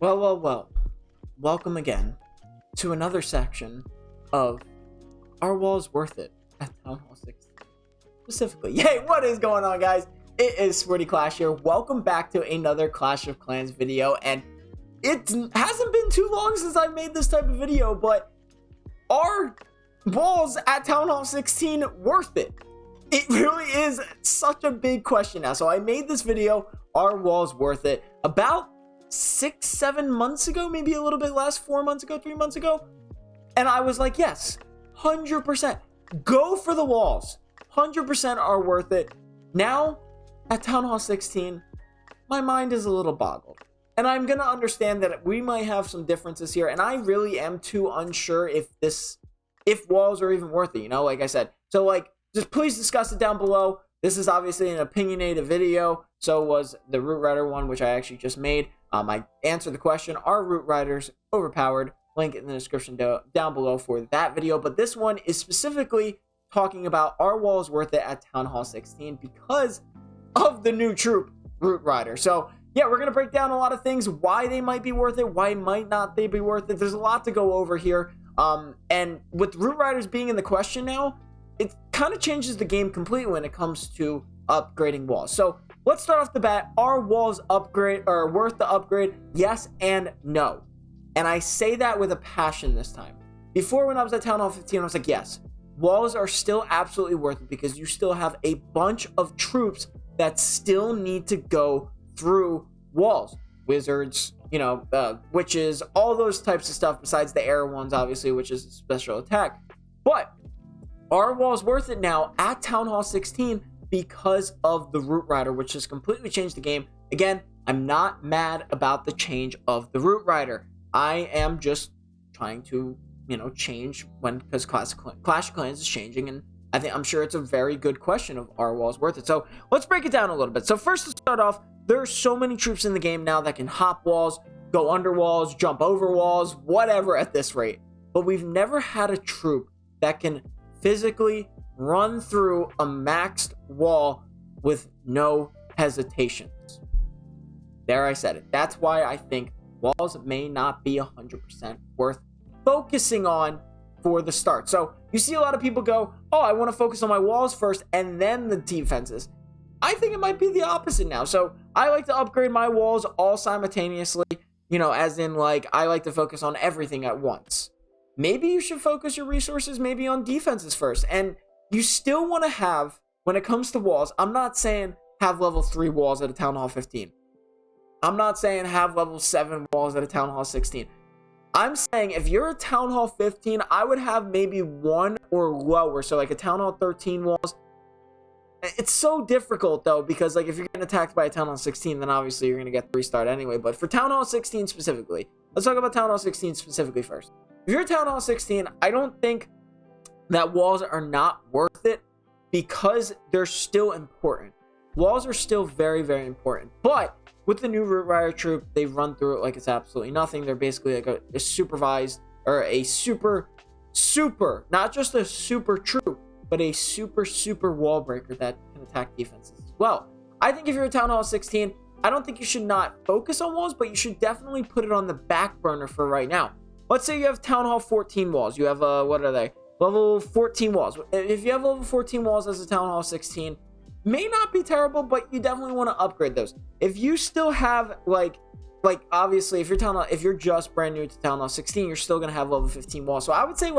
Well. Welcome again to another section of Are Walls Worth It at Town Hall 16. Specifically. Yay, what is going on, guys? It is Swordie Clash here. Welcome back to another Clash of Clans video. And it hasn't been too long since I made this type of video, but are walls at Town Hall 16 worth it? It really is such a big question now. So I made this video, are walls worth it, about 6-7 months ago, maybe a little bit less, 4 months ago, 3 months ago. And I was like, yes, 100%. Go for the walls. 100% are worth it. Now, at Town Hall 16, my mind is a little boggled. And I'm going to understand that we might have some differences here. And I really am too unsure if walls are even worth it, you know, like I said. So, just please discuss it down below. This is obviously an opinionated video. So was the Root Rider one, which I actually just made. I answered the question, are Root Riders overpowered? Link in the description down below for that video. But this one is specifically talking about, are walls worth it at Town Hall 16 because of the new troop, Root Rider. So yeah, we're going to break down a lot of things, why they might be worth it, why might not they be worth it. There's a lot to go over here. And with Root Riders being in the question now, it kind of changes the game completely when it comes to upgrading walls. So let's start off the bat. Are walls worth the upgrade? Yes and no. And I say that with a passion this time. Before, when I was at Town Hall 15, I was like, yes, walls are still absolutely worth it because you still have a bunch of troops that still need to go through walls. Wizards, witches, all those types of stuff besides the air ones, obviously, which is special attack. But are walls worth it now at Town Hall 16 because of the Root Rider, which has completely changed the game? Again, I'm not mad about the change of the Root Rider. I am just trying to, change because Clash of Clans is changing, and I'm sure it's a very good question of, are walls worth it? So let's break it down a little bit. So first, to start off, there are so many troops in the game now that can hop walls, go under walls, jump over walls, whatever at this rate. But we've never had a troop that can physically run through a maxed wall with no hesitations. There, I said it. That's why I think walls may not be 100% worth focusing on for the start. So you see a lot of people go, oh, I want to focus on my walls first and then the defenses. I think it might be the opposite now. So I like to upgrade my walls all simultaneously, as in, I like to focus on everything at once. Maybe you should focus your resources maybe on defenses first. And you still want to have, when it comes to walls, I'm not saying have level 3 walls at a Town Hall 15. I'm not saying have level 7 walls at a Town Hall 16. I'm saying if you're a Town Hall 15, I would have maybe 1 or lower. So like a Town Hall 13 walls. It's so difficult though, because if you're getting attacked by a Town Hall 16, then obviously you're going to get 3-starred anyway. But for Town Hall 16 specifically, let's talk about Town Hall 16 specifically first. If you're Town Hall 16, I don't think that walls are not worth it because they're still important. Walls are still very, very important. But with the new Root Rider troop, they run through it like it's absolutely nothing. They're basically like a supervised, or a super, not just a super troop, but a super wall breaker that can attack defenses as well. I think if you're a Town Hall 16, I don't think you should not focus on walls, but you should definitely put it on the back burner for right now. Let's say you have Town Hall 14 walls. You have, what are they? Level 14 walls. If you have level 14 walls as a Town Hall 16, may not be terrible, but you definitely want to upgrade those. If you still have, obviously, if you're just brand new to Town Hall 16, you're still going to have level 15 walls. So I would say,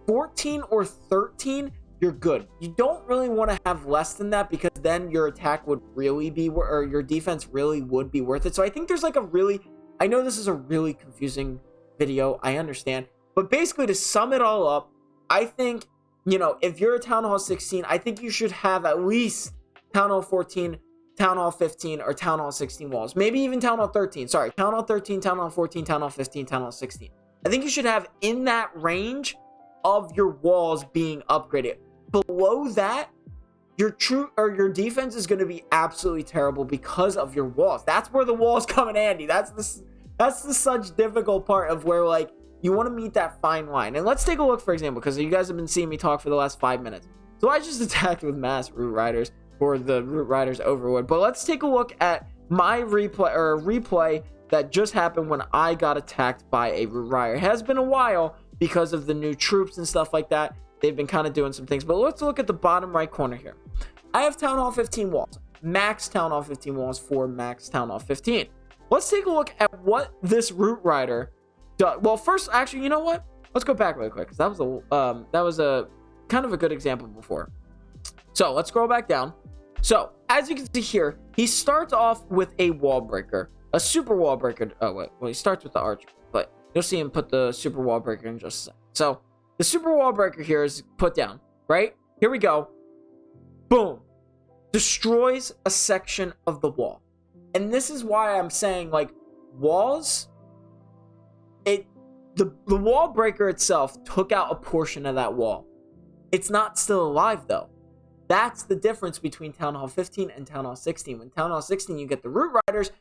14 or 13, you're good. You don't really want to have less than that because then your attack would really be, or your defense really would be worth it. So I think there's I know this is a really confusing video, I understand, but basically to sum it all up, I think, if you're a Town Hall 16, I think you should have at least Town Hall 14, Town Hall 15, or Town Hall 16 walls. Maybe even Town Hall 13. Sorry, Town Hall 13, Town Hall 14, Town Hall 15, Town Hall 16. I think you should have in that range of your walls being upgraded. Below that, your defense is going to be absolutely terrible because of your walls. That's where the walls come in handy. That's the such difficult part of where you want to meet that fine line. And let's take a look, for example, because you guys have been seeing me talk for the last 5 minutes. So I just attacked with mass Root Riders for the Root Riders Overwood. But let's take a look at my replay that just happened when I got attacked by a Root Rider. It has been a while because of the new troops and stuff like that. They've been kind of doing some things. But let's look at the bottom right corner here. I have Town Hall 15 walls. Max Town Hall 15 walls for Max Town Hall 15. Let's take a look at what this Root Rider does. Well, first, actually, you know what? Let's go back really quick, because that was a kind of a good example before. So let's scroll back down. So as you can see here, he starts off with a wall breaker, a super wall breaker. Oh wait, well, he starts with the archer, but you'll see him put the super wall breaker in just a second. So the super wall breaker here is put down, right? Here we go. Boom. Destroys a section of the wall. And this is why I'm saying, like, walls, the wall breaker itself took out a portion of that wall. It's not still alive, though. That's the difference between Town Hall 15 and Town Hall 16. When Town Hall 16, you get the Root Riders.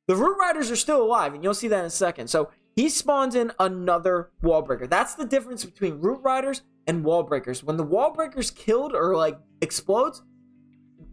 The Root Riders are still alive, and you'll see that in a second. So he spawns in another wall breaker. That's the difference between Root Riders and wall breakers. When the wall breaker's killed or, like, explodes,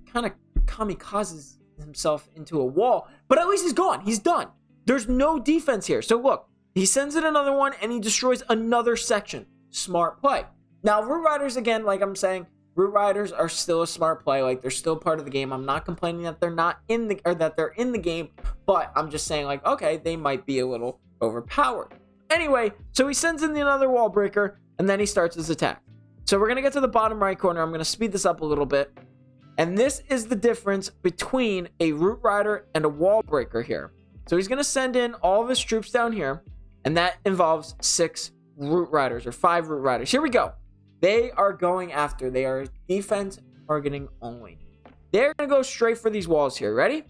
kind of kamikazes himself into a wall, but at least he's gone. He's done. There's no defense here. So look, he sends in another one and he destroys another section. Smart play. Now, Root Riders, again, like I'm saying, Root Riders are still a smart play. Like, they're still part of the game. I'm not complaining that they're not in the, or that they're in the game, but I'm just saying, like, okay, they might be a little overpowered. Anyway, so he sends in another wall breaker and then he starts his attack. So we're going to get to the bottom right corner. I'm going to speed this up a little bit. And this is the difference between a Root Rider and a wall breaker here. So he's going to send in all of his troops down here, and that involves 6 Root Riders, or 5 Root Riders. Here we go. They are going after. They are defense targeting only. They're going to go straight for these walls here. Ready?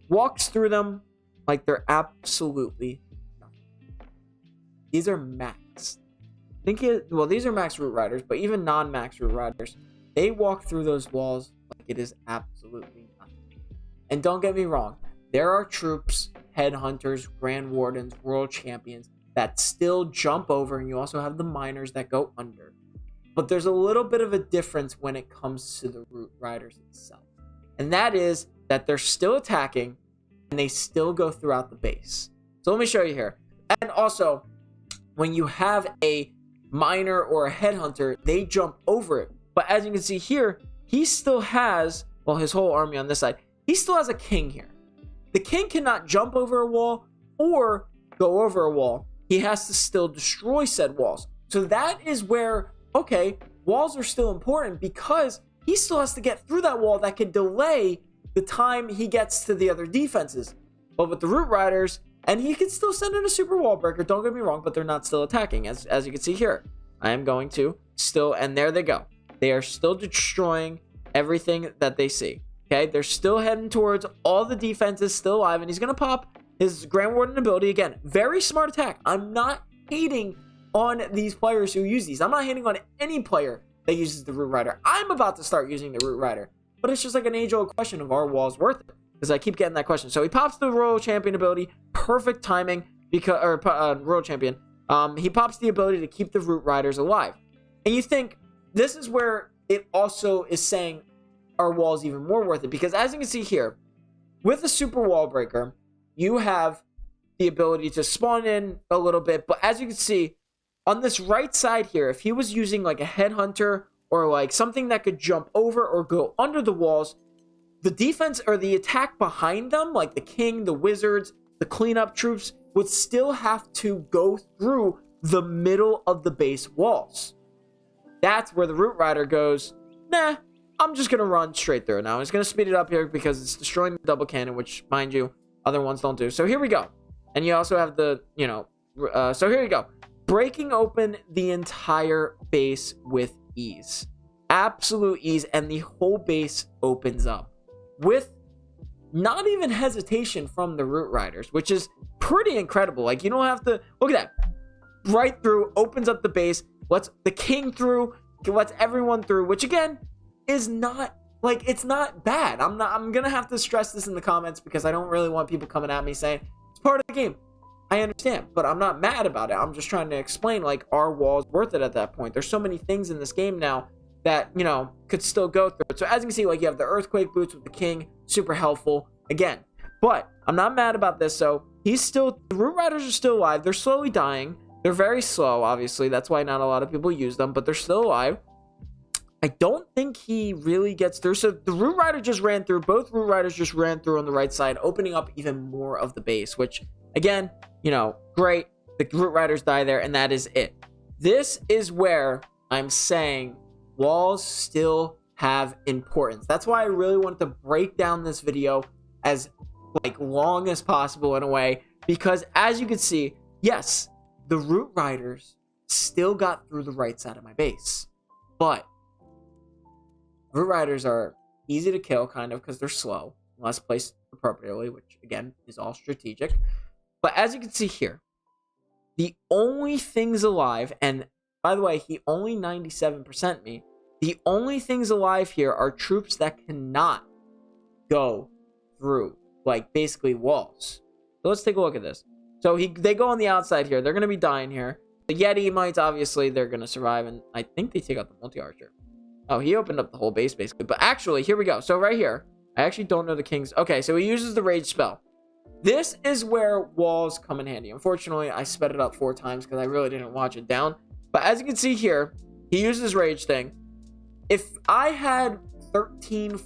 Walks through them like they're absolutely nothing. These are max. Well, these are max Root Riders, but even non-max Root Riders, they walk through those walls like it is absolutely nothing. And don't get me wrong, there are troops, headhunters, grand wardens, world champions that still jump over, and you also have the miners that go under. But there's a little bit of a difference when it comes to the Root Riders itself. And that is that they're still attacking, and they still go throughout the base. So let me show you here. And also, when you have a miner or a headhunter, they jump over it. But as you can see here, he still has, well, his whole army on this side, he still has a king here. The king cannot jump over a wall or go over a wall. He has to still destroy said walls. So that is where, okay, walls are still important because he still has to get through that wall that could delay the time he gets to the other defenses. But with the Root Riders, and he can still send in a super wall breaker, don't get me wrong, but they're not still attacking, as you can see here. I am going to still, and there they go. They are still destroying everything that they see. Okay, they're still heading towards all the defenses still alive, and he's going to pop his Grand Warden ability again. Very smart attack. I'm not hating on these players who use these. I'm not hating on any player that uses the Root Rider. I'm about to start using the Root Rider, but it's just like an age-old question of, are walls worth it? Because I keep getting that question. So he pops the Royal Champion ability. Perfect timing, because Royal Champion. He pops the ability to keep the Root Riders alive. And you think, this is where it also is saying, are walls even more worth it? Because as you can see here, with a super wall breaker, you have the ability to spawn in a little bit. But as you can see, on this right side here, if he was using like a headhunter or like something that could jump over or go under the walls, the defense or the attack behind them, like the king, the wizards, the cleanup troops, would still have to go through the middle of the base walls. That's where the Root Rider goes, nah, I'm just going to run straight through. Now, I'm just going to speed it up here because it's destroying the double cannon, which, mind you, other ones don't do. So here we go. And you also have the, so here you go. Breaking open the entire base with ease. Absolute ease, and the whole base opens up with not even hesitation from the Root Riders, which is pretty incredible. Like, you don't have to, look at that. Right through, opens up the base, lets the king through, lets everyone through, which again is not, like, it's not bad. I'm gonna have to stress this in the comments because I don't really want people coming at me saying it's part of the game. I understand, but I'm not mad about it. I'm just trying to explain, like, are walls worth it at that point? There's so many things in this game now that, could still go through it. So as you can see, like, you have the earthquake boots with the king, super helpful again. But I'm not mad about this. So the Root Riders are still alive. They're slowly dying. They're very slow, obviously. That's why not a lot of people use them, but they're still alive. I don't think he really gets through. So the Root Rider just ran through. Both Root Riders just ran through on the right side, opening up even more of the base, which, again, great. The Root Riders die there, and that is it. This is where I'm saying walls still have importance. That's why I really wanted to break down this video as long as possible in a way, because as you can see, yes, the Root Riders still got through the right side of my base, but Root Riders are easy to kill, kind of, because they're slow, unless placed appropriately, which, again, is all strategic. But as you can see here, the only things alive, and by the way, he only 97% me, the only things alive here are troops that cannot go through, basically walls. So let's take a look at this. So they go on the outside here. They're going to be dying here. The Yeti mites, obviously, they're going to survive, and I think they take out the multi-archer. Oh, he opened up the whole base, basically. But actually, here we go. So right here, I actually don't know the king's... Okay, so he uses the rage spell. This is where walls come in handy. Unfortunately, I sped it up 4 times because I really didn't watch it down. But as you can see here, he uses rage thing. If I had 13,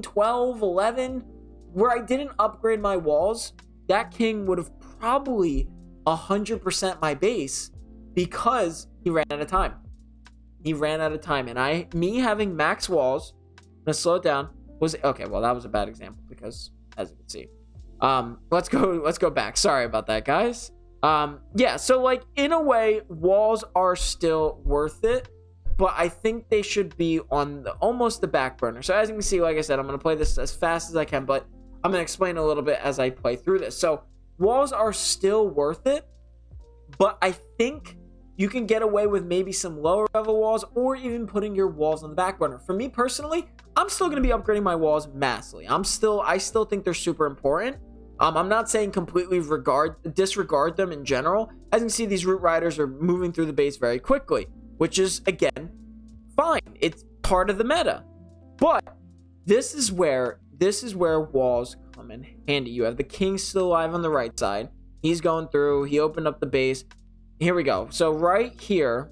12, 11, where I didn't upgrade my walls, that king would have probably 100% my base because he ran out of time. He ran out of time, and me having max walls, I'm gonna slow it down, was okay. Well, that was a bad example because, as you can see, let's go back. Sorry about that, guys. Yeah, so in a way, walls are still worth it, but I think they should be on almost the back burner. So as you can see, like I said, I'm gonna play this as fast as I can, but I'm gonna explain a little bit as I play through this. So walls are still worth it, but I think you can get away with maybe some lower level walls or even putting your walls on the back burner. For me personally, I'm still going to be upgrading my walls massively. I still think they're super important. I'm not saying completely disregard them in general. As you can see, these Root Riders are moving through the base very quickly, which is, again, fine. It's part of the meta. But this is where walls come in handy. You have the king still alive on the right side. He's going through. He opened up the base. Here we go. So right here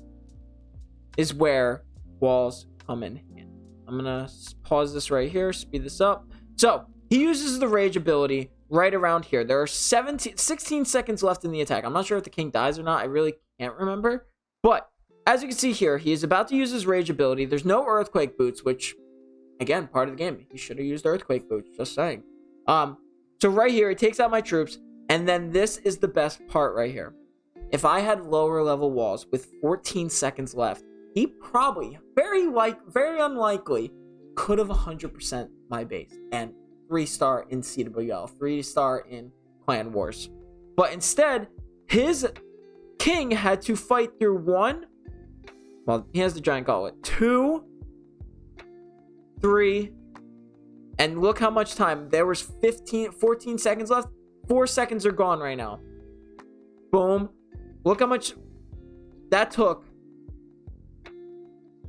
is where walls come in handy. I'm going to pause this right here, speed this up. So he uses the rage ability right around here. There are 16 seconds left in the attack. I'm not sure if the king dies or not. I really can't remember. But as you can see here, he is about to use his rage ability. There's no earthquake boots, which, again, part of the game. He should have used earthquake boots, just saying. So right here, it takes out my troops. And then this is the best part right here. If I had lower level walls with 14 seconds left, he probably, very unlikely, could have 100% my base and 3-star in CWL, 3-star in Clan Wars. But instead, his king had to fight through 1. Well, he has the giant gauntlet. 2, 3, and look how much time. There was 14 seconds left. 4 seconds are gone right now. Boom. Look how much that took.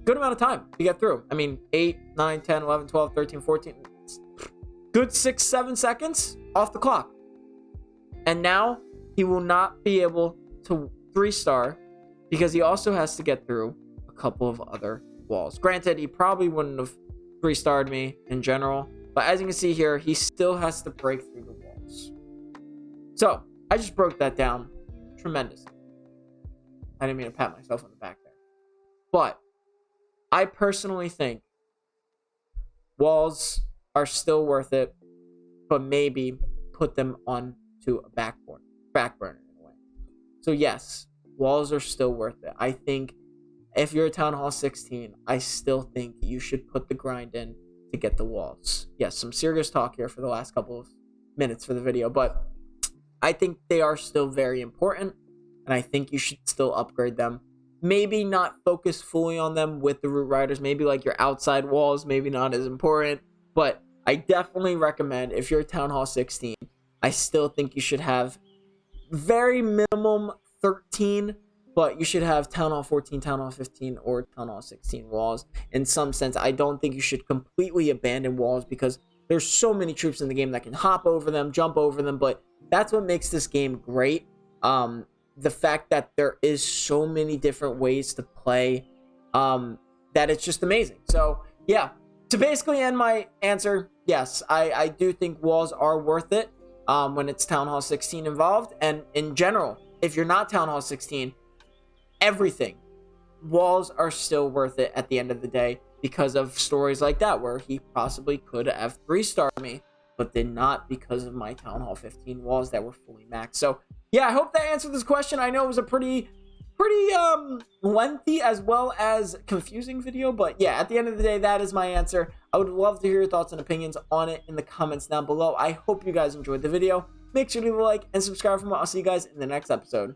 Good amount of time to get through. I mean, 8, 9, 10, 11, 12, 13, 14. Good 6, 7 seconds off the clock. And now he will not be able to 3-star because he also has to get through a couple of other walls. Granted, he probably wouldn't have 3-starred me in general. But as you can see here, he still has to break through the walls. So, I just broke that down tremendously. I didn't mean to pat myself on the back there. But I personally think walls are still worth it, but maybe put them onto a back burner in a way. So yes, walls are still worth it. I think if you're a Town Hall 16, I still think you should put the grind in to get the walls. Yes, some serious talk here for the last couple of minutes for the video, but I think they are still very important. And I think you should still upgrade them. Maybe not focus fully on them with the Root Riders. Maybe your outside walls, maybe not as important. But I definitely recommend, if you're Town Hall 16, I still think you should have very minimum 13. But you should have Town Hall 14, Town Hall 15, or Town Hall 16 walls. In some sense, I don't think you should completely abandon walls because there's so many troops in the game that can hop over them, jump over them. But That's what makes this game great. The fact that there is so many different ways to play, that it's just amazing. So yeah, to basically end my answer, yes, I do think walls are worth it when it's Town Hall 16 involved. And in general, if you're not Town Hall 16, everything, walls are still worth it at the end of the day because of stories like that where he possibly could have 3-star me, but did not because of my Town Hall 15 walls that were fully maxed. So yeah, I hope that answered this question. I know it was a pretty lengthy as well as confusing video, but yeah, at the end of the day, that is my answer. I would love to hear your thoughts and opinions on it in the comments down below. I hope you guys enjoyed the video. Make sure to leave a like and subscribe for more. I'll see you guys in the next episode.